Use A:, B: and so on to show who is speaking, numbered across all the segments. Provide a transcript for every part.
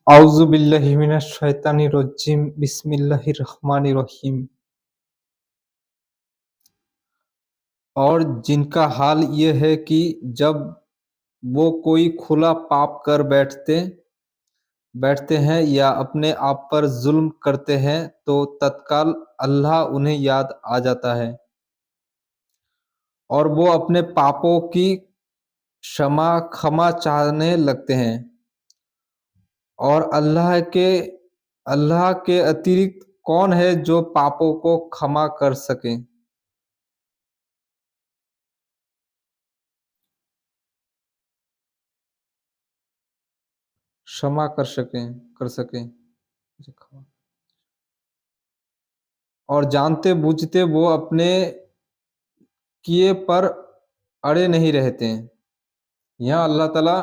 A: आउज़ु बिल्लाहि मिनश शैतानिर रज्जीम बिस्मिल्लाहिर रहमानिर रहीम। और जिनका हाल ये है कि जब वो कोई खुला पाप कर बैठते हैं या अपने आप पर ज़ुल्म करते हैं तो तत्काल अल्लाह उन्हें याद आ जाता है और वो अपने पापों की क्षमा चाहने लगते हैं और अल्लाह के अतिरिक्त कौन है जो पापों को क्षमा कर सके? क्षमा कर सकें। जी, क्षमा और जानते-बूझते वो अपने किए पर अड़े नहीं रहते हैं। यहाँ अल्लाह ताला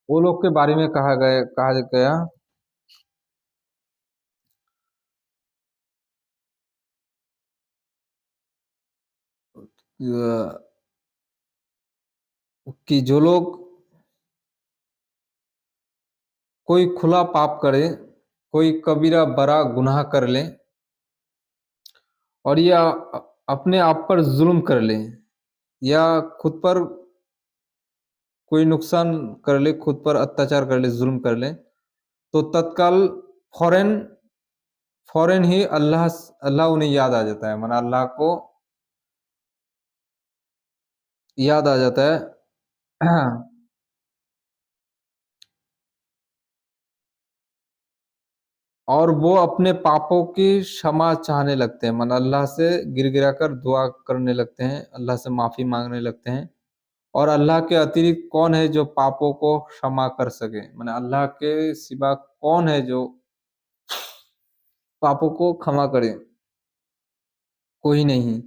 A: वो लोग के बारे में कहा गया कि जो लोग कोई खुला पाप करे, कोई कबीरा बड़ा गुनाह कर ले और या अपने आप पर ज़ुल्म कर ले या खुद पर कोई नुकसान कर ले, खुद पर अत्याचार कर ले, ज़ुल्म कर ले, तो तत्काल फ़ौरन फ़ौरन ही अल्लाह उन्हें याद आ जाता है, माने अल्लाह को याद आ जाता है। और वो अपने पापों की क्षमा चाहने लगते हैं, माने अल्लाह से गिड़गिड़ा कर दुआ करने लगते हैं, अल्लाह से माफ़ी माँगने लगते हैं और अल्लाह के अतिरिक्त कौन है जो पापों को क्षमा कर सके? माने अल्लाह के सिवा कौन है जो पापों को क्षमा करे? कोई नहीं।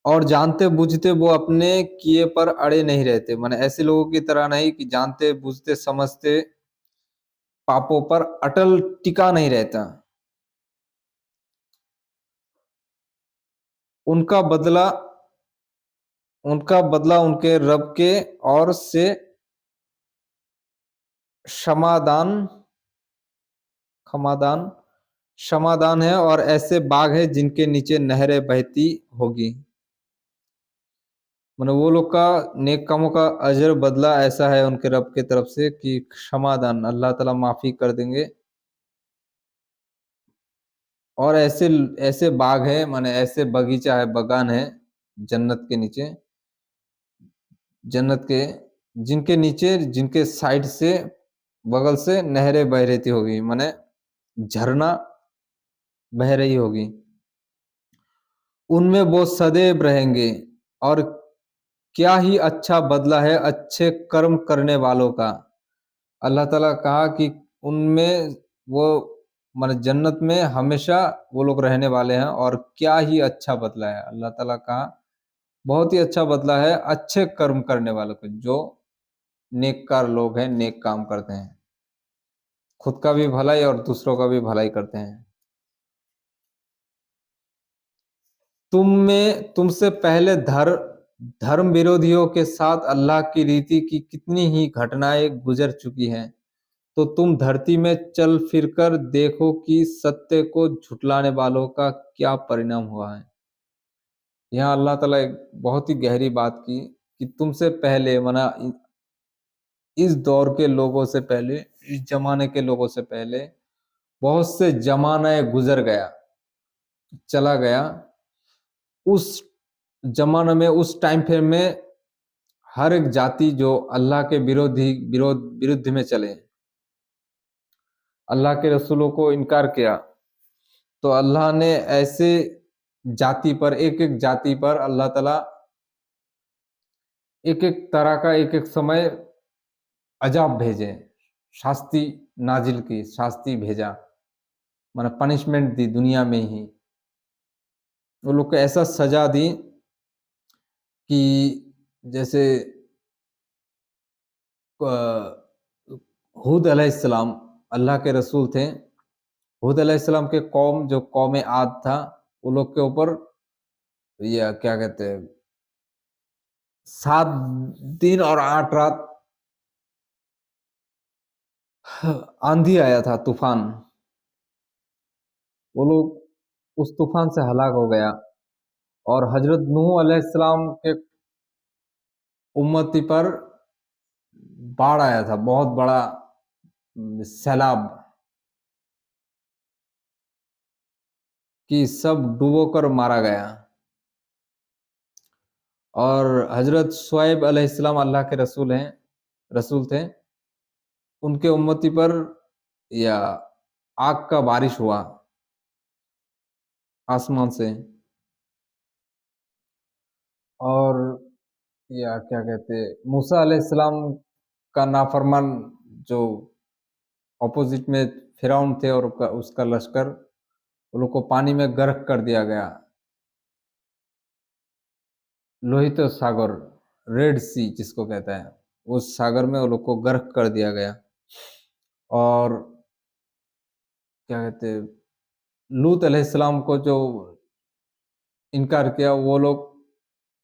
A: और जानते-बूझते वो अपने किए पर अड़े नहीं रहते, माने ऐसे लोगों की तरह नहीं कि जानते-बूझते समझते पापों पर अटल टिका नहीं रहता। उनका बदला उनका बदला उनके रब के ओर से क्षमादान क्षमादान क्षमादान है और ऐसे बाग हैं जिनके नीचे नहरें बहती होगी। माने वो लोग का नेक कामों का अजर बदला ऐसा है उनके रब की तरफ से कि क्षमादान अल्लाह ताला माफ़ी कर देंगे और ऐसे बाग हैं माने ऐसे बगीचा है, बगान है जन्नत के नीचे, जन्नत के जिनके नीचे जिनके साइड से बगल से नहरें बह रहती होगी, माने झरना बह रही होगी। उनमें वो सदैव रहेंगे और क्या ही अच्छा बदला है अच्छे कर्म करने वालों का। अल्लाह ताला कहा कि उनमें वो माने जन्नत में हमेशा वो लोग रहने वाले हैं और क्या ही अच्छा बदला है। अल्लाह ताला कहा बहुत ही अच्छा बदला है अच्छे कर्म करने वालों को, जो नेककार लोग हैं, नेक काम करते हैं। खुद का भी भलाई और दूसरों का भी भलाई करते हैं। तुमसे पहले धर्म विरोधियों के साथ अल्लाह की रीति की कितनी ही घटनाएँ गुज़र चुकी हैं। तो तुम धरती में चल फिरकर देखो कि सत्य को झुठलाने वालों का क्या परिणाम हुआ है। यहाँ अल्लाह ताला एक बहुत ही गहरी बात की कि तुमसे पहले माना इस दौर के लोगों से पहले, इस ज़माने के लोगों से पहले बहुत से ज़माने गुज़र गया, चला गया। उस ज़माने में, उस टाइम फ्रेम में हर एक जाति जो अल्लाह के विरुद्ध में चले, अल्लाह के रसूलों को इनकार किया, तो अल्लाह ने ऐसे जाति पर एक-एक जाति पर अल्लाह ताला एक-एक तरह का एक-एक समय अज़ाब भेजे, शास्ति नाज़िल की, शास्ति भेजा, माने पनिशमेंट दी दुनिया में ही। वो लोग को ऐसा सज़ा दी कि जैसे क हूद अलैहिस्सलाम अल्लाह के रसूल थे। हूद अलैहिस्सलाम के कौम जो कौम आद था, वो लोग के ऊपर या क्या कहते हैं 7 दिन और 8 रात आंधी आया था, तूफान। वो लोग उस तूफान से हलाक हो गया। और हजरत नूह अलैहिस्सलाम के उम्मती पर बाढ़ आया था, बहुत बड़ा सैलाब, कि सब डूबो कर मारा गया। और हजरत शुएब अलैहिस्सलाम अल्लाह के रसूल हैं, रसूल थे। उनके उम्मती पर या आग का बारिश हुआ आसमान से। और या क्या कहते, मूसा अलैहिस्सलाम का नाफरमान जो ऑपोजिट में फिरौन थे और उसका लश्कर, उन लोग को पानी में गर्क कर दिया गया। लोहित सागर, रेड सी जिसको कहता है, उस सागर में वो लोग को गर्क कर दिया गया। और क्या कहते, लूत अलैहिस्सलाम को जो इनकार किया, वो लोग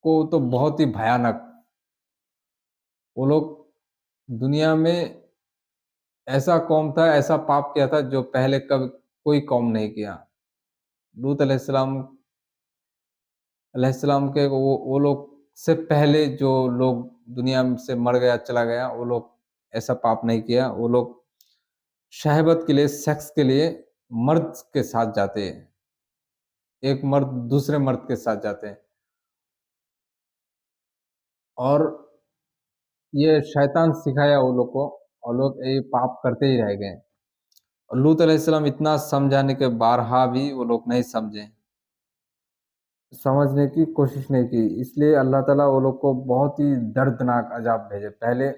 A: को तो बहुत ही भयानक, वो लोग दुनिया में ऐसा कौम था, ऐसा पाप किया था जो पहले कभी कोई कौम नहीं किया। लूत अलैहिस्सलाम के वो लोग से पहले जो लोग दुनिया में से मर गया, चला गया, वो लोग ऐसा पाप नहीं किया। वो लोग शहवत के लिए, सेक्स के लिए मर्द के साथ जाते हैं, एक मर्द दूसरे मर्द के साथ जाते हैं। और ये शैतान सिखाया वो लोग को, और लोग ये पाप करते ही रह गए। और लूत अलैहिस्सलाम इतना समझाने के बारहा भी वो लोग नहीं समझे, समझने की कोशिश नहीं की। इसलिए अल्लाह ताला वो लोग को बहुत ही दर्दनाक अजाब भेजे। पहले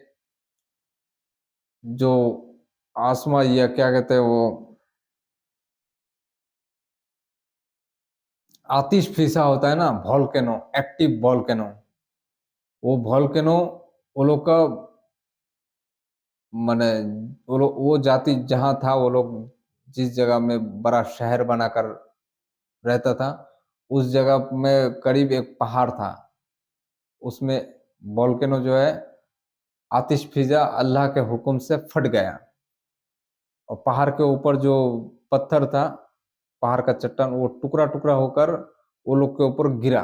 A: जो आसमा या क्या कहते हैं वो आतिश फीसा होता है ना, वॉल्केनो, एक्टिव वॉल्केनो, वो वॉल्केनो वो लोग का माने, वो लोग वो जाति जहाँ था, वो लोग जिस जगह में बड़ा शहर बनाकर रहता था, उस जगह में करीब एक पहाड़ था। उसमें वॉल्केनो जो है, आतिश फिजा अल्लाह के हुक्म से फट गया। और पहाड़ के ऊपर जो पत्थर था, पहाड़ का चट्टान, वो टुकड़ा टुकड़ा होकर वो लोग के ऊपर गिरा।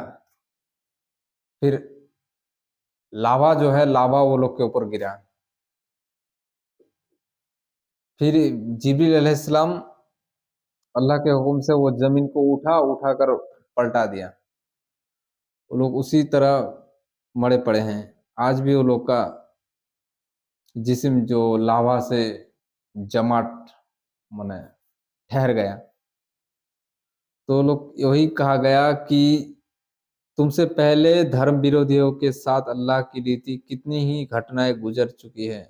A: फिर लावा जो है, लावा वो लोग के ऊपर गिरा। फिर जिब्रील अलैहिस्सलाम अल्लाह के हुक्म से वो जमीन को उठाकर पलटा दिया। वो लोग उसी तरह मरे पड़े हैं। आज भी वो लोग का जिस्म जो लावा से जमाट माने ठहर गया। तो लोग यही कहा गया कि तुमसे पहले धर्म विरोधियों के साथ अल्लाह की रीति कितनी ही घटनाएं गुजर चुकी है।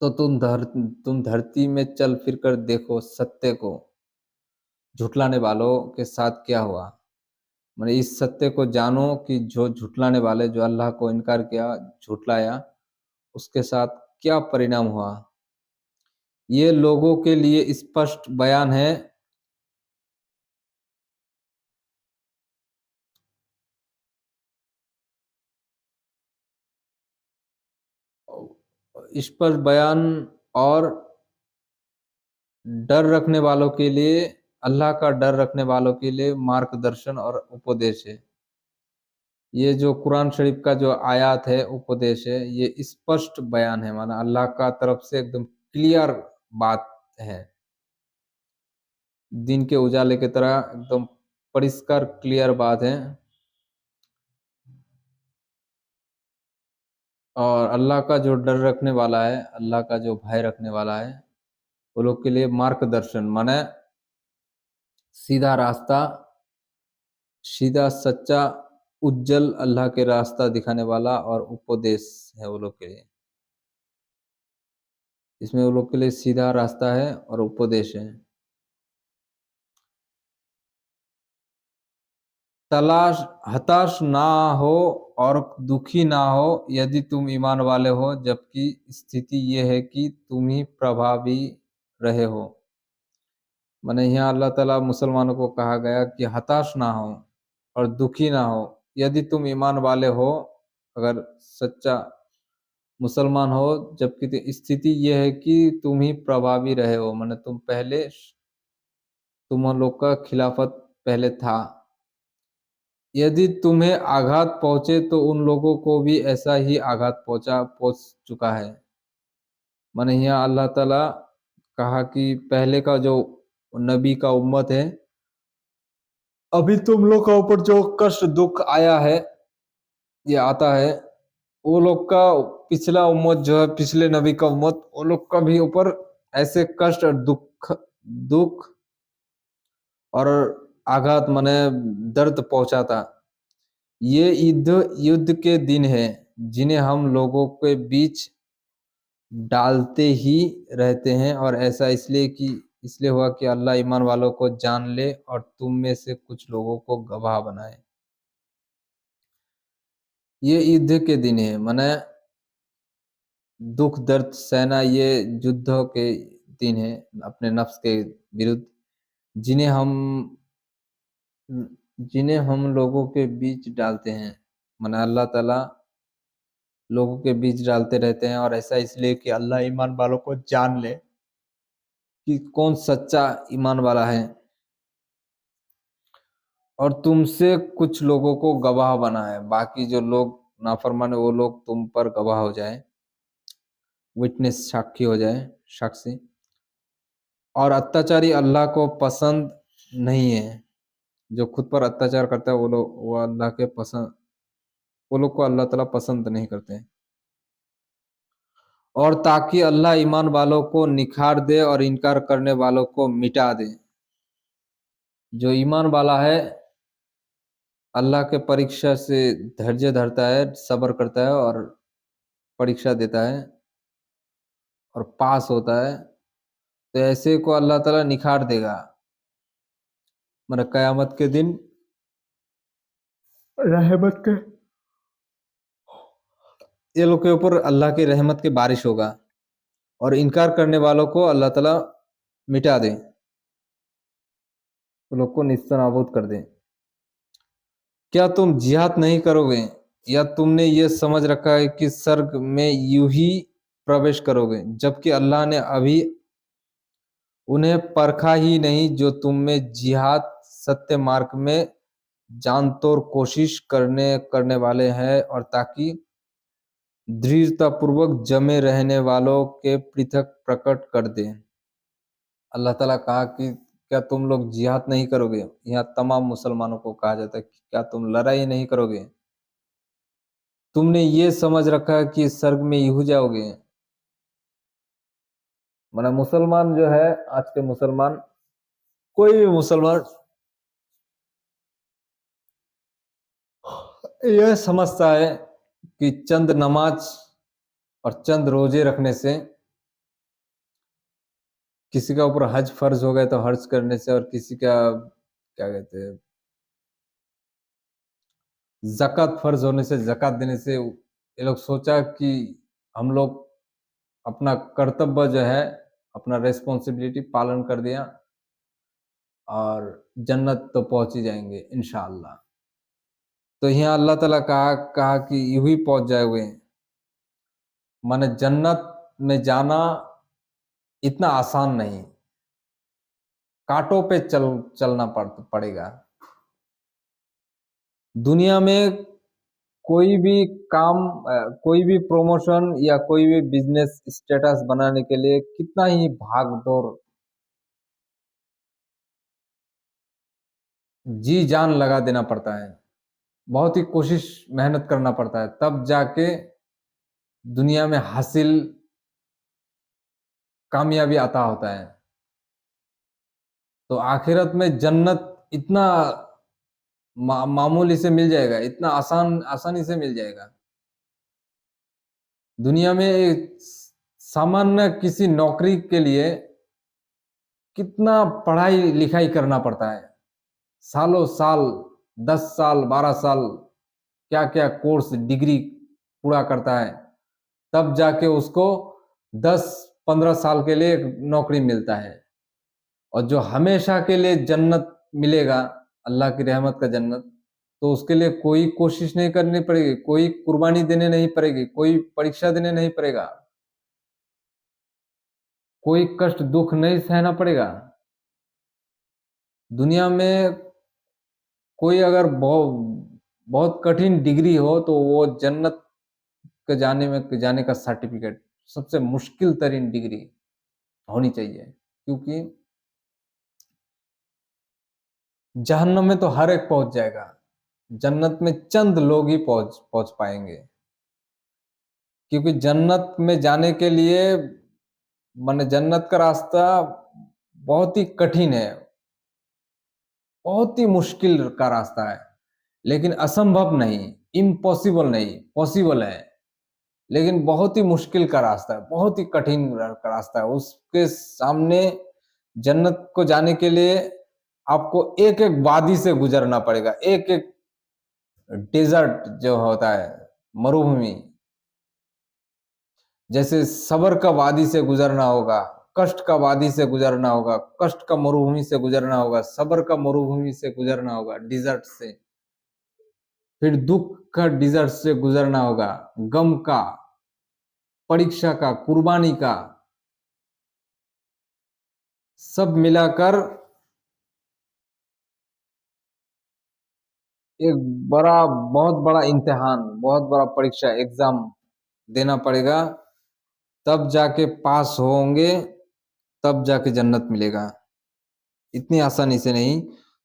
A: तो तुम धरती में चल फिर कर देखो सत्य को, झुटलाने वालों के साथ क्या हुआ। मैंने इस सत्य को जानो कि जो झुटलाने वाले, जो अल्लाह को इनकार किया, झुटलाया, उसके साथ क्या परिणाम हुआ। ये लोगों के लिए स्पष्ट बयान है। स्पष्ट बयान और डर रखने वालों के लिए, अल्लाह का डर रखने वालों के लिए मार्गदर्शन और उपदेश है। ये जो कुरान शरीफ का जो आयत है, उपदेश है, ये स्पष्ट बयान है, माना अल्लाह का तरफ से एकदम क्लियर बात है, दिन के उजाले की तरह एकदम परिष्कार क्लियर बात है। और अल्लाह का जो डर रखने वाला है, अल्लाह का जो भय रखने वाला है, वो लोग के लिए मार्गदर्शन माने सीधा रास्ता, सीधा सच्चा उज्जल अल्लाह के रास्ता दिखाने वाला, और उपदेश है वो लोग के लिए। इसमें वो लोग के लिए सीधा रास्ता है और उपदेश है। तलाश हताश ना हो और दुखी ना हो यदि तुम ईमान वाले हो, जबकि स्थिति ये है कि तुम ही प्रभावी रहे हो। माने यहाँ अल्लाह ताला मुसलमानों को कहा गया कि हताश ना हो और दुखी ना हो, यदि तुम ईमान वाले हो, अगर सच्चा मुसलमान हो, जबकि स्थिति ये है कि तुम ही प्रभावी रहे हो, माने तुम पहले, तुम लोग का खिलाफत पहले था। यदि तुम्हें आघात पहुंचे तो उन लोगों को भी ऐसा ही आघात पहुंच चुका है। माने यहाँ अल्लाह ताला कहा कि पहले का जो नबी का उम्मत है, अभी तुम लोग का ऊपर जो कष्ट दुख आया है, ये आता है, वो लोग का पिछला उम्मत जो है, पिछले नबी का उम्मत, वो लोग का भी ऊपर ऐसे कष्ट और दुख दुख और आघात माने दर्द पहुंचा था। ये युद्ध युद्ध के दिन है जिन्हें हम लोगों के बीच डालते ही रहते हैं, और ऐसा इसलिए हुआ कि अल्लाह ईमान वालों को जान ले और तुम में से कुछ लोगों को गवाह बनाए। ये युद्ध के दिन है, माने दुख दर्द सहना, ये युद्धों के दिन है अपने नफ्स के विरुद्ध, जिन्हें हम जिन्हें हम लोगों के बीच डालते हैं। माने अल्लाह ताला लोगों के बीच डालते रहते हैं, और ऐसा इसलिए कि अल्लाह ईमान वालों को जान ले कि कौन सच्चा ईमान वाला है, और तुमसे कुछ लोगों को गवाह बनाए, बाकी जो लोग नाफरमान है वो लोग तुम पर गवाह हो जाए, विटनेस, साक्षी हो जाए, साक्षी। और अत्याचारी अल्लाह को पसंद नहीं है। जो खुद पर अत्याचार करता है वो अल्लाह के पसंद, वो लोग को अल्लाह ताला पसंद नहीं करते हैं। और ताकि अल्लाह ईमान वालों को निखार दे और इनकार करने वालों को मिटा दे। जो ईमान वाला है अल्लाह के परीक्षा से धैर्य धरता है, सब्र करता है और परीक्षा देता है और पास होता है, तो ऐसे को अल्लाह ताला निखार देगा। मतलब कयामत के दिन रहमत के, ये लोग के ऊपर अल्लाह की रहमत की बारिश होगा, और इनकार करने वालों को अल्लाह ताला मिटा दे, तो लोग को निस्तानाबूद कर दे। क्या तुम जिहाद नहीं करोगे, या तुमने ये समझ रखा है कि स्वर्ग में यूं ही प्रवेश करोगे, जबकि अल्लाह ने अभी उन्हें परखा ही नहीं जो तुम में जिहाद सत्य मार्ग में जान तोड़ कोशिश करने वाले हैं, और ताकि दृढ़तापूर्वक जमे रहने वालों के पृथक प्रकट कर दे। अल्लाह ताला कहा कि क्या तुम लोग जिहाद नहीं करोगे। यहाँ तमाम मुसलमानों को कहा जाता है कि क्या तुम लड़ाई नहीं करोगे, तुमने ये समझ रखा है कि स्वर्ग में यूं जाओगे। माना मुसलमान जो है, आज के मुसलमान, कोई भी मुसलमान यह समझता है कि चंद नमाज और चंद रोजे रखने से, किसी का ऊपर हज फर्ज हो गया तो हज करने से, और किसी का क्या कहते हैं ज़कात फर्ज होने से, ज़कात देने से, ये लोग सोचा कि हम लोग अपना कर्तव्य जो है, अपना रेस्पॉन्सिबिलिटी पालन कर दिया और जन्नत तो पहुंच ही जाएंगे इंशाअल्लाह। तो यहाँ अल्लाह ताला कहा कि यूं ही पहुंच जाओगे। माने जन्नत में जाना इतना आसान नहीं, कांटों पे चलना पड़ेगा। दुनिया में कोई भी काम, कोई भी प्रमोशन या कोई भी बिजनेस स्टेटस बनाने के लिए कितना ही भाग दौड़, जी जान लगा देना पड़ता है, बहुत ही कोशिश मेहनत करना पड़ता है, तब जाके दुनिया में हासिल कामयाबी आता होता है। तो आखिरत में जन्नत इतना मामूली से मिल जाएगा, इतना आसानी से मिल जाएगा। दुनिया में एक सामान्य किसी नौकरी के लिए कितना पढ़ाई लिखाई करना पड़ता है, सालों साल, 10 साल 12 साल, क्या क्या कोर्स डिग्री पूरा करता है, तब जाके उसको 10-15 साल के लिए एक नौकरी मिलता है। और जो हमेशा के लिए जन्नत मिलेगा, अल्लाह की रहमत का जन्नत, तो उसके लिए कोई कोशिश नहीं करनी पड़ेगी, कोई कुर्बानी देने नहीं पड़ेगी, कोई परीक्षा देने नहीं पड़ेगा, कोई कष्ट दुख नहीं सहना पड़ेगा। दुनिया में कोई अगर बहुत बहुत कठिन डिग्री हो तो वो जन्नत के जाने का सर्टिफिकेट, सबसे मुश्किल तरीन डिग्री होनी चाहिए। क्योंकि जहन्नम में तो हर एक पहुंच जाएगा, जन्नत में चंद लोग ही पहुंच पहुंच पाएंगे। क्योंकि जन्नत में जाने के लिए माने जन्नत का रास्ता बहुत ही कठिन है, बहुत ही मुश्किल का रास्ता है, लेकिन असंभव नहीं, इम्पॉसिबल नहीं, पॉसिबल है। लेकिन बहुत ही मुश्किल का रास्ता है, बहुत ही कठिन का रास्ता है। उसके सामने जन्नत को जाने के लिए आपको एक एक वादी से गुजरना पड़ेगा, एक एक डेजर्ट जो होता है, मरुभूमि, जैसे सबर का वादी से गुजरना होगा, कष्ट का वादी से गुजरना होगा, कष्ट का मरुभूमि से गुजरना होगा, सबर का मरुभूमि से गुजरना होगा, डिजर्ट से, फिर दुख का डिजर्ट से गुजरना होगा, गम का, परीक्षा का, कुर्बानी का, सब मिलाकर एक बड़ा, बहुत बड़ा इम्तिहान, बहुत बड़ा परीक्षा, एग्जाम देना पड़ेगा, तब जाके पास होंगे, तब जाके जन्नत मिलेगा, इतनी आसानी से नहीं।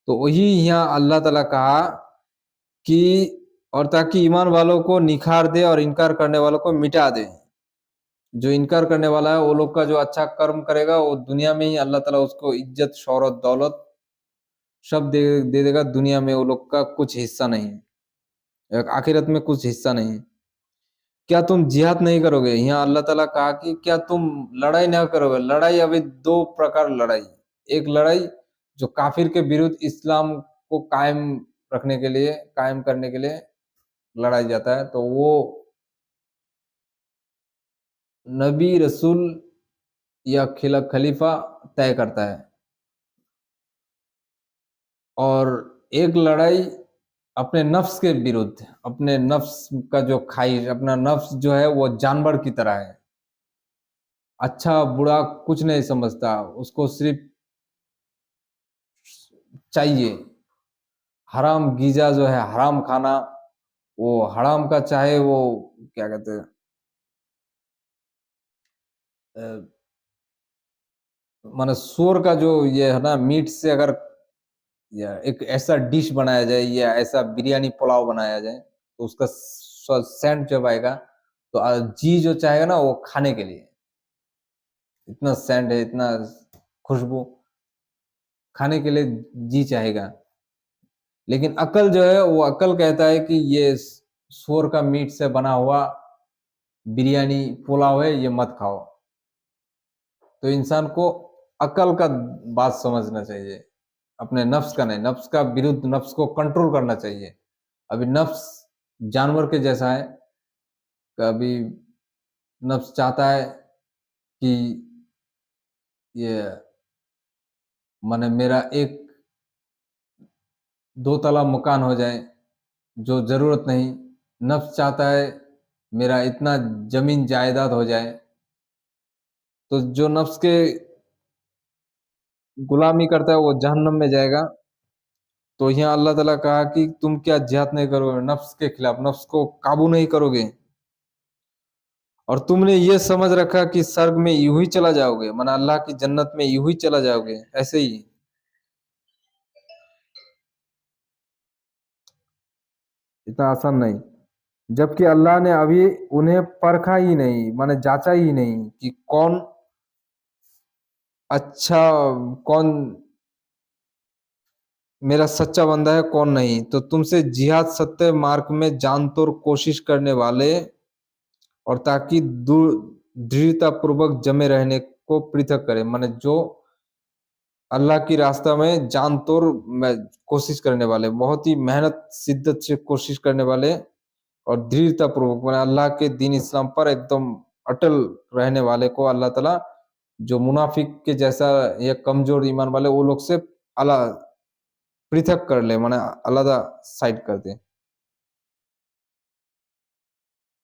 A: तो वही यहाँ अल्लाह ताला कहा कि और ताकि ईमान वालों को निखार दे और इनकार करने वालों को मिटा दे। जो इनकार करने वाला है वो लोग का जो अच्छा कर्म करेगा वो दुनिया में ही अल्लाह ताला उसको इज्जत, शौहरत, दौलत सब दे देगा। दुनिया में वो लोग का कुछ हिस्सा नहीं है, आखिरत में कुछ हिस्सा नहीं है। क्या तुम जिहाद नहीं करोगे? यहाँ अल्लाह ताला कहा कि क्या तुम लड़ाई ना करोगे? लड़ाई अभी दो प्रकार लड़ाई, एक लड़ाई जो काफिर के विरुद्ध इस्लाम को कायम रखने के लिए, कायम करने के लिए लड़ाई जाता है, तो वो नबी रसूल या खलीफा तय करता है। और एक लड़ाई अपने नफ्स के विरुद्ध, अपने नफ्स का जो ख्वाहिश, अपना नफ्स जो है वो जानवर की तरह है, अच्छा बुरा कुछ नहीं समझता, उसको सिर्फ चाहिए हराम गीजा जो है, हराम खाना, वो हराम का, चाहे वो क्या कहते हैं, माने सुअर का जो ये है ना, मीट से अगर या एक ऐसा डिश बनाया जाए या ऐसा बिरयानी पुलाव बनाया जाए तो उसका सेंट जब आएगा तो जी जो चाहेगा ना वो खाने के लिए, इतना सेंट है, इतना खुशबू, खाने के लिए जी चाहेगा। लेकिन अकल जो है वो अकल कहता है कि ये सुअर का मीट से बना हुआ बिरयानी पुलाव है, ये मत खाओ। तो इंसान को अकल का बात समझना चाहिए, अपने नफ्स का नहीं, नफ्स का विरुद्ध नफ्स को कंट्रोल करना चाहिए। अभी नफ्स जानवर के जैसा है, कभी नफ्स चाहता है कि ये माने मेरा एक दो तला मकान हो जाए, जो जरूरत नहीं। नफ्स चाहता है मेरा इतना जमीन जायदाद हो जाए। तो जो नफ्स के गुलामी करता है वो जहन्नम में जाएगा। तो यहाँ अल्लाह ताला कहा कि तुम क्या जिहाद नहीं करोगे नफ्स के खिलाफ, नफ्स को काबू नहीं करोगे, और तुमने ये समझ रखा कि स्वर्ग में यूं ही चला जाओगे, माना अल्लाह की जन्नत में यूं ही चला जाओगे ऐसे ही, इतना आसान नहीं। जबकि अल्लाह ने अभी उन्हें परखा ही नहीं, माने जांचा ही नहीं कि कौन अच्छा, कौन मेरा सच्चा बंदा है, कौन नहीं। तो तुमसे जिहाद सत्य मार्ग में जान तोड़ कोशिश करने वाले और ताकि दृढ़ता पूर्वक जमे रहने को पृथक करे, माने जो अल्लाह की रास्ता में जान तोड़ कोशिश करने वाले, बहुत ही मेहनत शिद्दत से कोशिश करने वाले और दृढ़ता पूर्वक माने अल्लाह के दीन इस्लाम पर एकदम अटल रहने वाले को अल्लाह ताला जो मुनाफिक के जैसा या कमजोर ईमान वाले वो लोग से अला পৃথক कर ले माने আলাদা সাইড कर दे